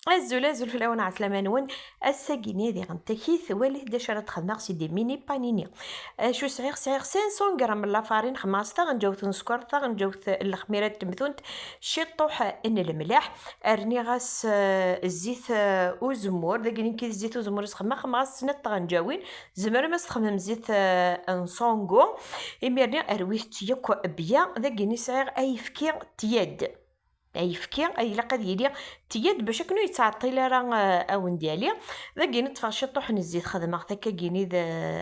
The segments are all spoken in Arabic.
الزلازل في الأون عسلامة نون الساكيني ذي غنتكيث والي دا شرا تخدمغ سيدي ميني بانيني. شو صغير 500 غرام من لافارين خماسطة غنجاوث نسكر تا غنجاوث الخميرات تمثونت شي طوح ان الملاح ارني غاس الزيت وزمور داكني كي الزيت وزمور سخما خماس سنت غنجاوين زمر ما تخمم زيت نصونغو اميرني ارويت يكو بيا داكني صغير اي فكي تياد اي فكي اي لقد يلي تياد باش كنو يتعطي لي راه اون ديالي ذاكيني طفاشي طوح نزيد خدمه هكا كيني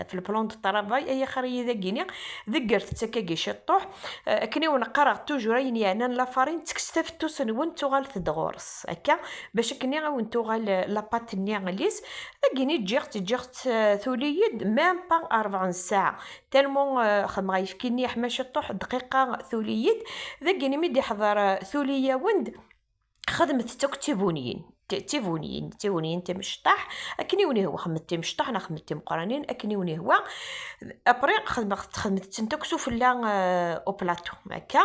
في البلون دو طرافاي اي خريه ذاكيني ذكرت تكاكي شي طوح كني ونقرا توجور يعني لا فارين تكستفتو سنون توغال تدغورس هكا باش كني غون توغال لا بات نيغليس ذاكيني جيغت ثوليد ميم با 40 ساعه تالمون خدمه يفكيني حماش طوح دقيقه ثوليد ذاكيني ميدي حضر ثوليه وند خدمت توك تيفونيين تمشطح اكني وني هو خدمت تمشطح انا خدمت مقرانين اكني وني هو ابري خدمت تنتكسو في لا او بلاطو هكا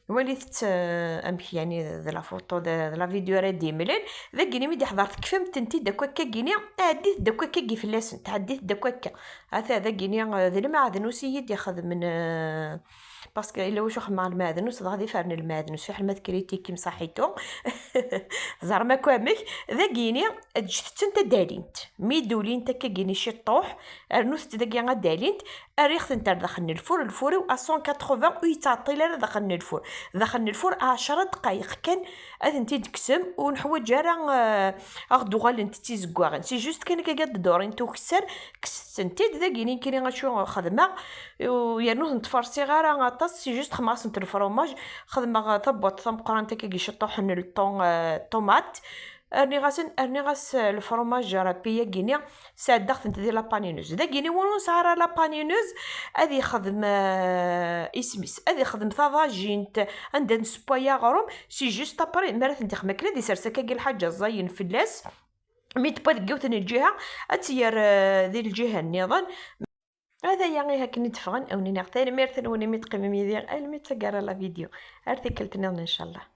وليت امشي يعني ذا لا فوتو ذا لا فيديو راه ديملين ذاكيني ميدي حضرت كفمت انت داك هكا كيني عديت داك هكا كي في اللسن تعديت داك هكا هذا كيني ذا المعدن وسيد ياخذ من باسكو الا واش خدمه المعدنوس غادي فارن المعدنوس في حلمات كريتيكي مصحيتو زعما كوامك ذاكيني جثت انت دالينت مي دولين تكا كيني شي طوح ارنوس ذاكي غا دالينت اريخت انت دخلني الفور و 180 ويتعطي لنا دخلني الفور 10 دقائق كان انت تكسم ونحوج راه اخدو غال انت تيزكواغ سي جوست كان كقد دورين تو كسر كسنتي ذاكيني كيني غاشو خدمه ويانو نتفرسي غير غطاس سي جوست خماس نت الفرomage خدمه ثبط ثم قران تكي يشطوح الطوماط ارني غاس الفرomage راه بيا كينيا سادخت انت ديال لا بانينوز دا كيني ونص على لا بانينوز ادي خدم اسميس ادي خدم ثاجينت عندنا سبايا غروم سي جوست ابري مرات انت خمكله دي سرسكه كي الحاجه زين فلاس ميت باد قوتني الجهه اتير ذي الجهه النظام هذا يعني هاك نتفغن او نعطي ميرثن وني متقيم ميدير الميت لا فيديو ارتكلتنا ان شاء الله.